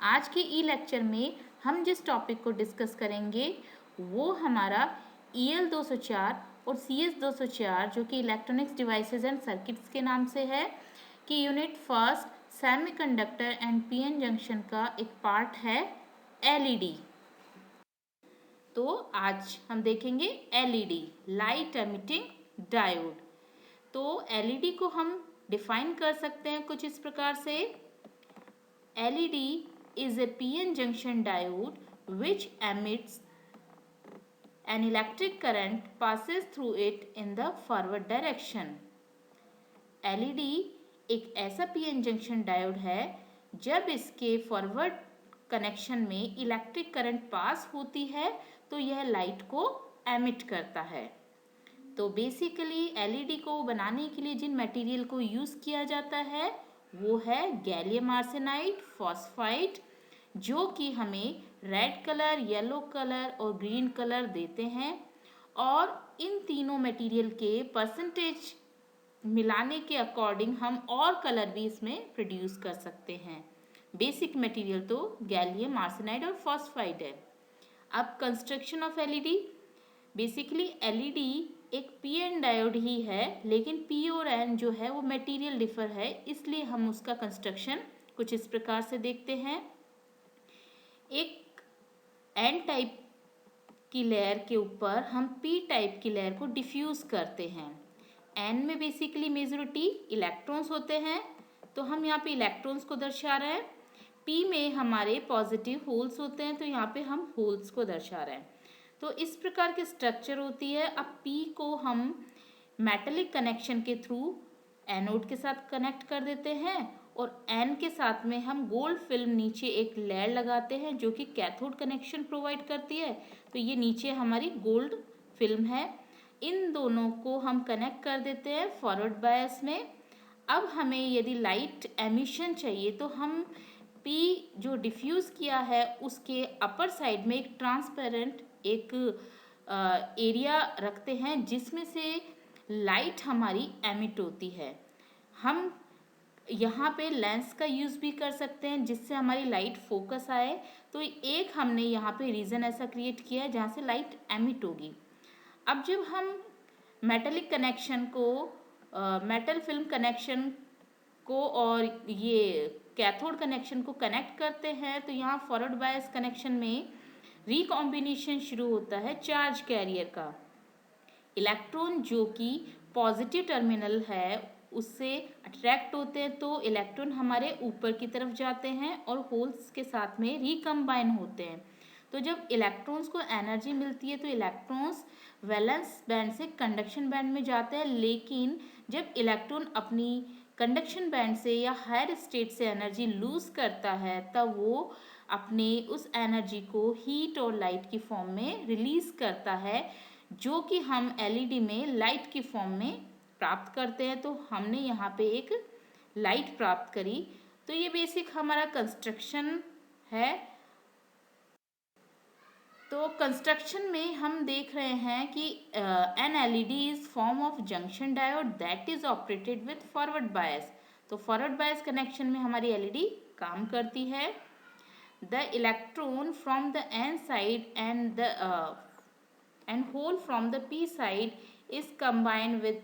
आज के ई लेक्चर में हम जिस टॉपिक को डिस्कस करेंगे वो हमारा EL204 और CS204 जो कि इलेक्ट्रॉनिक्स डिवाइसेस एंड सर्किट्स के नाम से है कि unit first semiconductor and PN junction का एक पार्ट है LED। तो आज हम देखेंगे LED लाइट एमिटिंग डायोड। तो LED को हम डिफाइन कर सकते हैं कुछ इस प्रकार से। LED is a PN junction diode which emits an electric current passes through it in the forward direction. LED एक ऐसा PN जंक्शन डायोड है जब इसके फॉरवर्ड कनेक्शन में इलेक्ट्रिक करंट पास होती है तो यह लाइट को एमिट करता है। तो बेसिकली LED को बनाने के लिए जिन मटेरियल को यूज़ किया जाता है वो है गैलियम आर्सेनाइड, फॉस्फाइड, जो कि हमें रेड कलर, येलो कलर और ग्रीन कलर देते हैं। और इन तीनों मटेरियल के परसेंटेज मिलाने के अकॉर्डिंग हम और कलर भी इसमें प्रोड्यूस कर सकते हैं। बेसिक मटेरियल तो गैलियम आर्सेनाइड और फॉस्फाइड है। अब construction of LED, basically LED एक PN डायोड ही है, लेकिन P और N जो है वो मटेरियल डिफर है, इसलिए हम उसका कंस्ट्रक्शन कुछ इस प्रकार से देखते हैं। एक N टाइप की लेयर के ऊपर हम P टाइप की लेयर को डिफ्यूज़ करते हैं। N में बेसिकली मेजॉरिटी इलेक्ट्रॉन्स होते हैं, तो हम यहाँ पे इलेक्ट्रॉन्स को दर्शा रहे हैं। P में हमारे पॉजिटिव होल्स होते हैं, तो यहाँ पे हम होल्स को दर्शा रहे हैं। तो इस प्रकार की स्ट्रक्चर होती है। अब P को हम मेटलिक कनेक्शन के थ्रू एनोड के साथ कनेक्ट कर देते हैं और N के साथ में हम गोल्ड फिल्म नीचे एक लेयर लगाते हैं जो कि कैथोड कनेक्शन प्रोवाइड करती है। तो ये नीचे हमारी गोल्ड फिल्म है। इन दोनों को हम कनेक्ट कर देते हैं फॉरवर्ड बायस में। अब हमें यदि लाइट एमिशन चाहिए तो हम P जो डिफ्यूज़ किया है उसके अपर साइड में एक ट्रांसपेरेंट एक एरिया रखते हैं जिसमें से लाइट हमारी एमिट होती है। हम यहाँ पे लेंस का यूज़ भी कर सकते हैं जिससे हमारी लाइट फोकस आए। तो एक हमने यहाँ पे रीज़न ऐसा क्रिएट किया है जहाँ से लाइट एमिट होगी। अब जब हम मेटलिक कनेक्शन को मेटल फिल्म कनेक्शन को और ये कैथोड कनेक्शन को कनेक्ट करते हैं तो यहाँ फॉरवर्ड बायस कनेक्शन में रिकॉम्बिनेशन शुरू होता है चार्ज कैरियर का। इलेक्ट्रॉन जो कि पॉजिटिव टर्मिनल है उससे अट्रैक्ट होते हैं तो इलेक्ट्रॉन हमारे ऊपर की तरफ जाते हैं और होल्स के साथ में रिकम्बाइन होते हैं। तो जब इलेक्ट्रॉन्स को एनर्जी मिलती है तो इलेक्ट्रॉन्स वैलेंस बैंड से कंडक्शन बैंड में जाते हैं, लेकिन जब इलेक्ट्रॉन अपनी कंडक्शन बैंड से या हायर स्टेट से एनर्जी लूज़ करता है तब वो अपने उस एनर्जी को हीट और लाइट की फॉर्म में रिलीज़ करता है, जो कि हम LED में लाइट की फॉर्म में प्राप्त करते हैं। तो हमने यहाँ पे एक लाइट प्राप्त करी। तो ये बेसिक हमारा कंस्ट्रक्शन है। तो कंस्ट्रक्शन में हम देख रहे हैं कि an LED is form of junction diode that is operated with forward bias. तो फॉरवर्ड बायस कनेक्शन में हमारी LED काम करती है। The electron from the N side and hole from the P side is combined with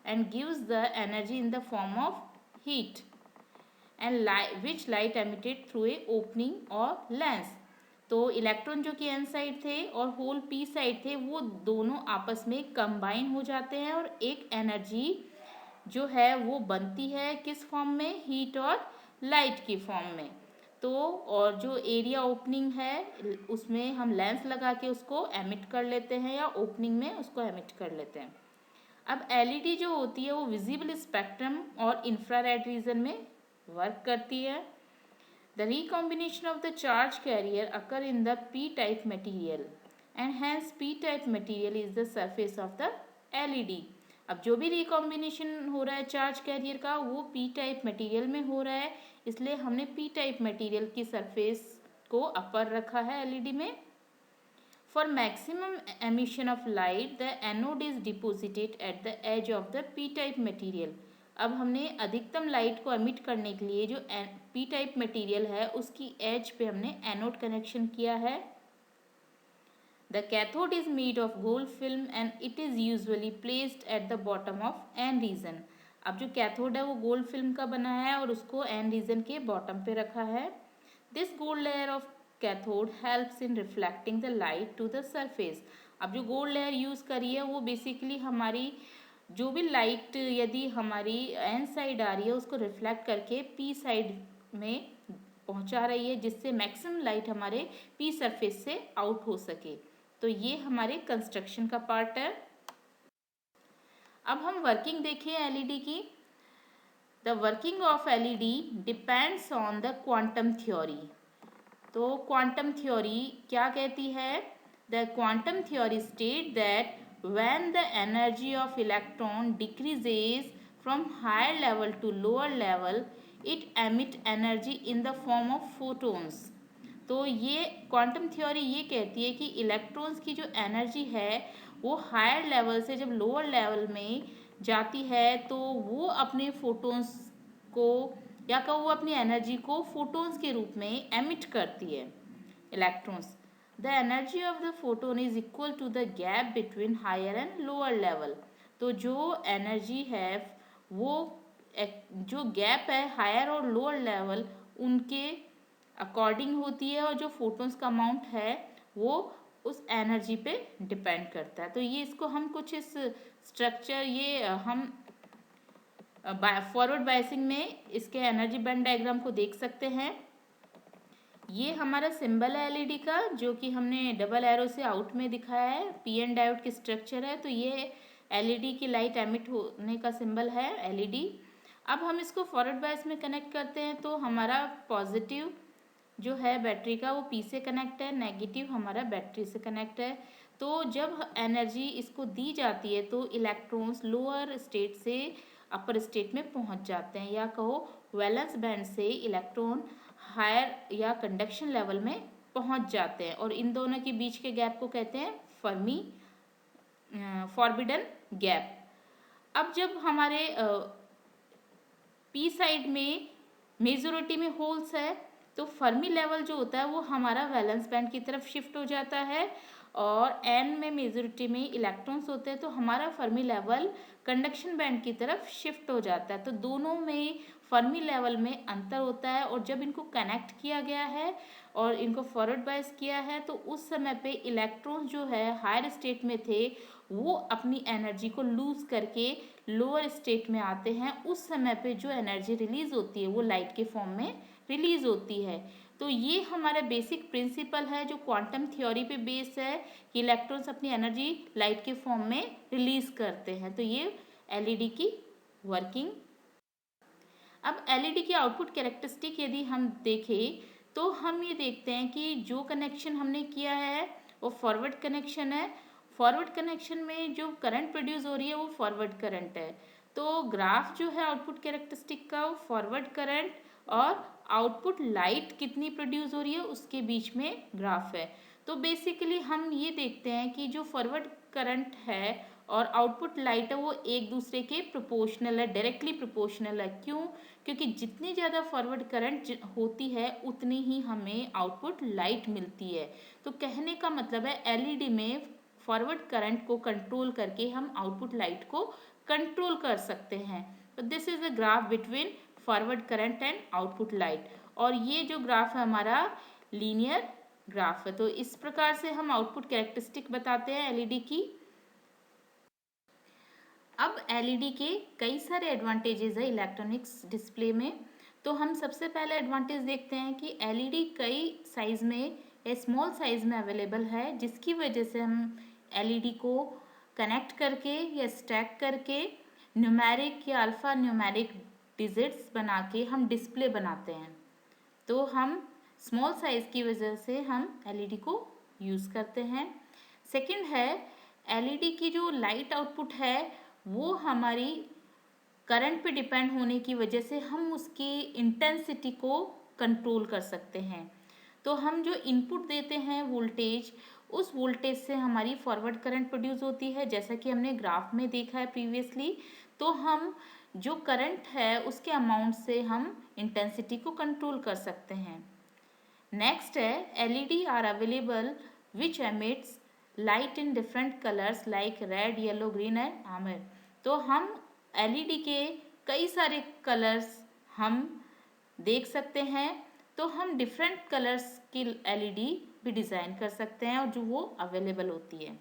and gives the energy in the form of heat and which light emitted through a opening or lens। तो electron जो कि N side थे और whole P side थे वो दोनों आपस में कंबाइन हो जाते हैं और एक एनर्जी जो है वो बनती है किस फॉर्म में, हीट और लाइट की फॉर्म में। तो और जो एरिया ओपनिंग है उसमें हम लेंस लगा के उसको एमिट कर लेते हैं या ओपनिंग में उसको एमिट कर लेते हैं। अब LED जो होती है वो विजिबल स्पेक्ट्रम और इंफ्रारेड रीजन में वर्क करती है। The recombination of the charge carrier occur in the P type material and hence P type material is the surface of the LED। अब जो भी रिकॉम्बिनेशन हो रहा है चार्ज कैरियर का वो P टाइप मटेरियल में हो रहा है, इसलिए हमने P टाइप मटेरियल की सरफेस को अपर रखा है LED में। For maximum emission of light the anode is deposited at the edge of the P type material. अब हमने अधिकतम लाइट को एमिट करने के लिए जो पी टाइप मटेरियल है उसकी एज पे हमने एनोड कनेक्शन किया है। The cathode is made of gold film and it is usually placed at the bottom of N region. अब जो कैथोड है वो गोल्ड फिल्म का बना है और उसको एन रीजन के बॉटम पे रखा है। This gold layer of cathode helps in reflecting the light to the surface. अब जो गोल्ड लेयर यूज़ करी है वो बेसिकली हमारी जो भी लाइट यदि हमारी एन साइड आ रही है उसको रिफ्लेक्ट करके पी साइड में पहुंचा रही है, जिससे मैक्सिमम लाइट हमारे पी सरफेस से आउट हो सके। तो ये हमारे कंस्ट्रक्शन का पार्ट है। अब हम वर्किंग देखें एलईडी की। The working of LED depends on the quantum theory. तो क्वांटम थ्योरी क्या कहती है? The quantum theory state that when the energy of electron decreases from higher level to lower level, it emit energy in the form of photons। तो ये quantum theory ये कहती है कि इलेक्ट्रॉन्स की जो एनर्जी है वो हायर लेवल से जब लोअर लेवल में जाती है तो वो अपने फोटोन्स को या कहो वो अपनी एनर्जी को फोटोन्स के रूप में एमिट करती है electrons. The energy of the photon is equal to the gap between higher and lower level. तो जो एनर्जी है वो जो गैप है हायर और लोअर लेवल उनके अकॉर्डिंग होती है और जो फोटोन्स का अमाउंट है वो उस एनर्जी पे डिपेंड करता है। तो ये इसको हम कुछ इस स्ट्रक्चर ये हम फॉरवर्ड बायसिंग में इसके एनर्जी बैंड डायग्राम को देख सकते हैं। ये हमारा सिंबल है एलईडी का जो कि हमने डबल एरो से आउट में दिखाया है। पीएन डायोड की स्ट्रक्चर है तो ये एलईडी की लाइट एमिट होने का सिंबल है एलईडी। अब हम इसको फॉरवर्ड बायस में कनेक्ट करते हैं तो हमारा पॉजिटिव जो है बैटरी का वो पी से कनेक्ट है, नेगेटिव हमारा बैटरी से कनेक्ट है। तो जब एनर्जी इसको दी जाती है तो इलेक्ट्रॉन्स लोअर स्टेट से अपर स्टेट में पहुंच जाते हैं, या कहो वैलेंस बैंड से इलेक्ट्रॉन हायर या कंडक्शन लेवल में पहुंच जाते हैं और इन दोनों के बीच के गैप को कहते हैं फर्मी फॉरबिडन गैप। अब जब हमारे पी साइड में मेजोरिटी में होल्स है तो फर्मी लेवल जो होता है वो हमारा वैलेंस बैंड की तरफ शिफ्ट हो जाता है और एन में मेजोरिटी में इलेक्ट्रॉन्स होते हैं तो हमारा फर्मी लेवल कंडक्शन बैंड की तरफ शिफ्ट हो जाता है। तो दोनों में फर्मी लेवल में अंतर होता है और जब इनको कनेक्ट किया गया है और इनको फॉरवर्ड बायस किया है तो उस समय पे इलेक्ट्रॉन्स जो है हायर स्टेट में थे वो अपनी एनर्जी को लूज करके लोअर स्टेट में आते हैं। उस समय पे जो एनर्जी रिलीज होती है वो लाइट के फॉर्म में रिलीज होती है। तो ये हमारा बेसिक प्रिंसिपल है जो क्वांटम थ्योरी पे बेस है कि इलेक्ट्रॉन्स अपनी एनर्जी लाइट के फॉर्म में रिलीज करते हैं। तो ये एलईडी की वर्किंग। अब एलईडी की आउटपुट कैरेक्टरिस्टिक यदि हम देखें तो हम ये देखते हैं कि जो कनेक्शन हमने किया है वो फॉरवर्ड कनेक्शन है। फॉरवर्ड कनेक्शन में जो करंट प्रोड्यूस हो रही है वो फॉरवर्ड करंट है। तो ग्राफ जो है आउटपुट कैरेक्टरिस्टिक का वो फॉरवर्ड करंट और आउटपुट लाइट कितनी प्रोड्यूस हो रही है उसके बीच में ग्राफ है। तो बेसिकली हम ये देखते हैं कि जो फॉरवर्ड करंट है और आउटपुट लाइट है वो एक दूसरे के प्रोपोर्शनल है, डायरेक्टली प्रोपोर्शनल है। क्यों? क्योंकि जितनी ज़्यादा फॉरवर्ड करंट होती है उतनी ही हमें आउटपुट लाइट मिलती है। तो कहने का मतलब है एलईडी में फॉरवर्ड करंट को कंट्रोल करके हम आउटपुट लाइट को कंट्रोल कर सकते हैं। तो this is the graph between forward current and output light. और ये जो ग्राफ है हमारा लीनियर ग्राफ है। तो इस प्रकार से हम आउटपुट कैरेक्टरिस्टिक बताते हैं एलईडी की। अब एलईडी के कई सारे एडवांटेजेस है इलेक्ट्रॉनिक्स डिस्प्ले में। तो हम सबसे पहले एडवांटेज देखते हैं कि एलईडी कई साइज में या स्मॉल साइज में अवेलेबल है, जिसकी वजह से हम एलईडी को कनेक्ट करके या स्टैक करके न्यूमेरिक या अल्फ़ा न्यूमेरिक डिजिट्स बना के हम डिस्प्ले बनाते हैं। तो हम स्मॉल साइज़ की वजह से हम एलईडी को यूज़ करते हैं। सेकंड है एलईडी की जो लाइट आउटपुट है वो हमारी करंट पे डिपेंड होने की वजह से हम उसकी इंटेंसिटी को कंट्रोल कर सकते हैं। तो हम जो इनपुट देते हैं वोल्टेज, उस वोल्टेज से हमारी फॉरवर्ड करंट प्रोड्यूस होती है, जैसा कि हमने ग्राफ में देखा है प्रीवियसली। तो हम जो करंट है उसके अमाउंट से हम इंटेंसिटी को कंट्रोल कर सकते हैं। नेक्स्ट है LED are available which emits light in different colours like red, yellow, green and amber. तो हम एलईडी के कई सारे कलर्स हम देख सकते हैं, तो हम डिफरेंट कलर्स की एलईडी भी डिज़ाइन कर सकते हैं और जो वो अवेलेबल होती है।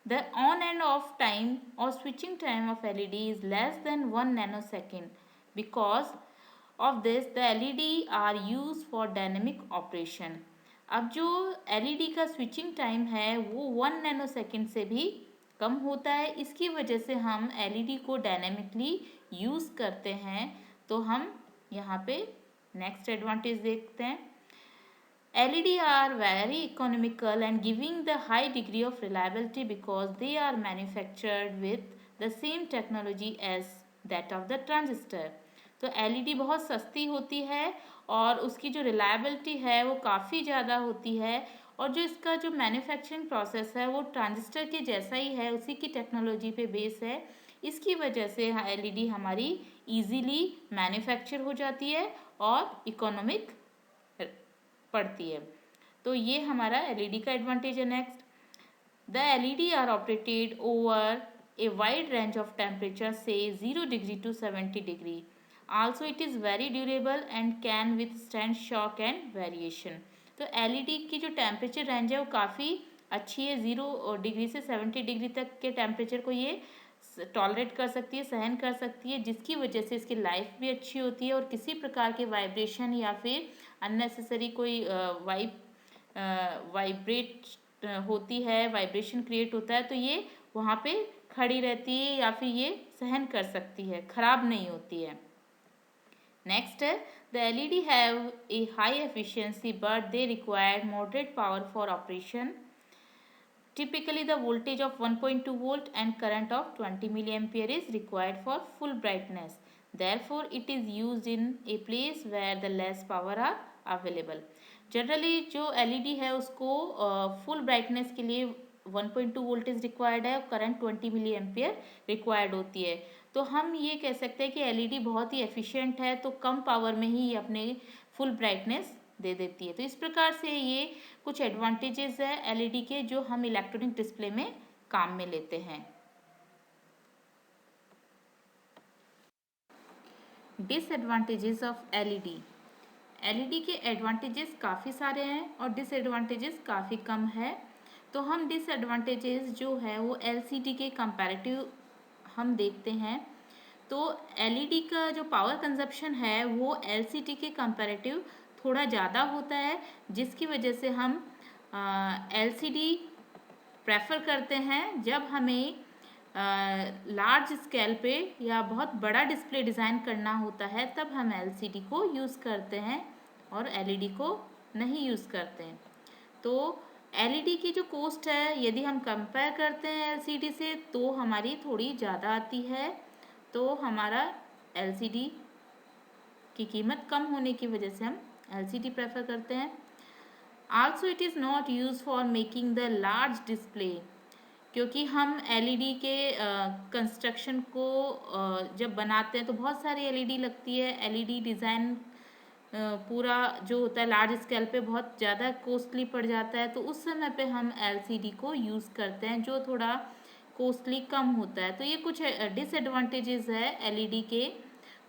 The on and off time or switching time of LED is less than 1 nanosecond. Because of this, the LED are used for dynamic operation. अब जो LED का स्विचिंग टाइम है वो 1 नैनोसेकेंड से भी कम होता है। इसकी वजह से हम LED को डायनेमिकली यूज़ करते हैं। तो हम यहाँ पे नेक्स्ट एडवांटेज देखते हैं। LED are very economical and giving the high degree of reliability because they are manufactured with the same technology as that of the transistor. तो LED बहुत सस्ती होती है और उसकी जो रिलायबिलिटी है वो काफ़ी ज़्यादा होती है और जो इसका जो मैन्युफैक्चरिंग प्रोसेस है वो ट्रांजिस्टर के जैसा ही है, उसी की टेक्नोलॉजी पे बेस है। इसकी वजह से LED हमारी इजीली मैन्युफैक्चर हो जाती है और इकोनॉमिक पड़ती है। तो ये हमारा एलईडी का एडवांटेज है। Next, the LED are operated over a wide range of temperature से 0 degree to 70 degree. Also it is very durable and can withstand shock and variation. तो एलईडी की जो टेम्परेचर रेंज है वो काफ़ी अच्छी है, 0 डिग्री से 70 डिग्री तक के टेम्परेचर को ये टॉलरेट कर सकती है, सहन कर सकती है, जिसकी वजह से इसकी लाइफ भी अच्छी होती है और किसी प्रकार के वाइब्रेशन या फिर अननेसेसरी कोई वाइब्रेट होती है, वाइब्रेशन क्रिएट होता है, तो ये वहाँ पे खड़ी रहती है या फिर ये सहन कर सकती है, ख़राब नहीं होती है। नेक्स्ट है the LED have a high efficiency but they require moderate power for operation. Typically, the voltage of 1.2 volt and current of 20 milliampere is required for full brightness. Therefore, it is used in a place where the less power are available. Generally जो LED है उसको full brightness के लिए 1.2 voltage required है और current 20 milli ampere required होती है। तो हम ये कह सकते हैं कि LED बहुत ही एफिशिएंट है, तो कम पावर में ही ये अपने फुल ब्राइटनेस दे देती है। तो इस प्रकार से ये कुछ एडवांटेजेस है एलईडी के जो हम इलेक्ट्रॉनिक डिस्प्ले में काम में लेते हैं। Disadvantages of LED. एलईडी के एडवांटेजेस काफ़ी सारे हैं और डिसएडवांटेजेस काफ़ी कम है। तो हम डिसएडवांटेजेस जो है वो एलसीडी के कंपैरेटिव हम देखते हैं। तो एलईडी का जो पावर कंजप्शन है वो एलसीडी के कंपैरेटिव थोड़ा ज़्यादा होता है, जिसकी वजह से हम एलसीडी प्रेफर करते हैं जब हमें लार्ज स्केल पे या बहुत बड़ा डिस्प्ले डिज़ाइन करना होता है, तब हम एलसीडी को यूज़ करते हैं और एलईडी को नहीं यूज़ करते हैं। तो एलईडी की जो कॉस्ट है यदि हम कंपेयर करते हैं एलसीडी से तो हमारी थोड़ी ज़्यादा आती है, तो हमारा एलसीडी की कीमत कम होने की वजह से हम एलसीडी प्रेफर करते हैं। Also it is not use for making the large display, क्योंकि हम एलईडी के कंस्ट्रक्शन को जब बनाते हैं तो बहुत सारी एलईडी लगती है। एलईडी डिज़ाइन पूरा जो होता है लार्ज स्केल पे बहुत ज़्यादा कॉस्टली पड़ जाता है, तो उस समय पे हम एलसीडी को यूज़ करते हैं जो थोड़ा कॉस्टली कम होता है। तो ये कुछ डिसएडवांटेजेस है एलईडी के।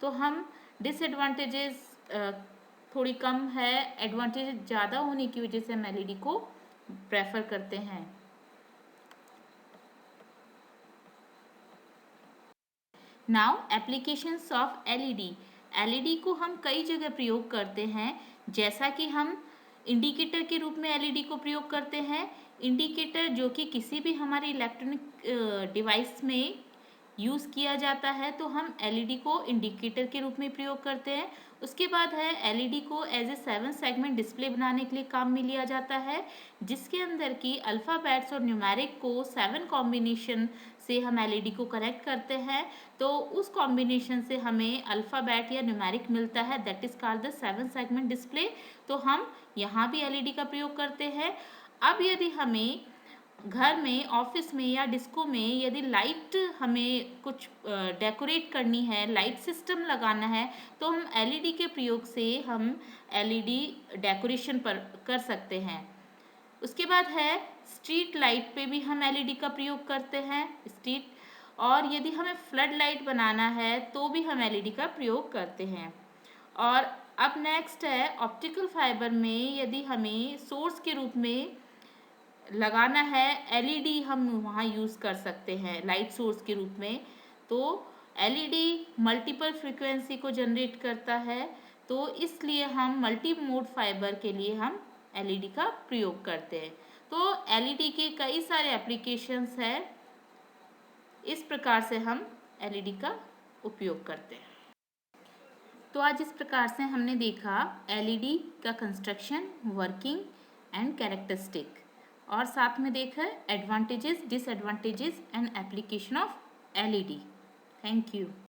तो हम डिसएडवांटेजेस थोड़ी कम है, एडवांटेज ज़्यादा होने की वजह से हम एलईडी को प्रेफर करते हैं। Now applications of LED. LED को हम कई जगह प्रयोग करते हैं, जैसा कि हम इंडिकेटर के रूप में एलईडी को प्रयोग करते हैं। इंडिकेटर जो कि किसी भी हमारे इलेक्ट्रॉनिक डिवाइस में यूज़ किया जाता है, तो हम एलईडी को इंडिकेटर के रूप में प्रयोग करते हैं। उसके बाद है एलईडी को एज ए 7 सेगमेंट डिस्प्ले बनाने के लिए काम में लिया जाता है, जिसके अंदर की अल्फ़ाबेट्स और न्यूमेरिक को 7 कॉम्बिनेशन से हम एलईडी को कनेक्ट करते हैं। तो उस कॉम्बिनेशन से हमें अल्फ़ाबेट या न्यूमेरिक मिलता है, that is called the 7 segment display. तो हम यहाँ भी एलईडी का प्रयोग करते हैं। अब यदि हमें घर में, ऑफिस में या डिस्को में यदि लाइट हमें कुछ डेकोरेट करनी है, लाइट सिस्टम लगाना है, तो हम एलईडी के प्रयोग से हम एलईडी डेकोरेशन पर कर सकते हैं। उसके बाद है स्ट्रीट लाइट पे भी हम एलईडी का प्रयोग करते हैं, स्ट्रीट। और यदि हमें फ्लड लाइट बनाना है तो भी हम एलईडी का प्रयोग करते हैं। और अब नेक्स्ट है ऑप्टिकल फाइबर में यदि हमें सोर्स के रूप में लगाना है एलईडी, हम वहाँ यूज़ कर सकते हैं लाइट सोर्स के रूप में। तो एलईडी मल्टीपल फ्रीक्वेंसी को जनरेट करता है, तो इसलिए हम मल्टी मोड फाइबर के लिए हम एलईडी का प्रयोग करते हैं। तो एलईडी के कई सारे एप्लीकेशंस हैं, इस प्रकार से हम एलईडी का उपयोग करते हैं। तो आज इस प्रकार से हमने देखा एलईडी का कंस्ट्रक्शन, वर्किंग एंड कैरेक्टरिस्टिक, और साथ में देखा advantages, disadvantages and application of LED. Thank you.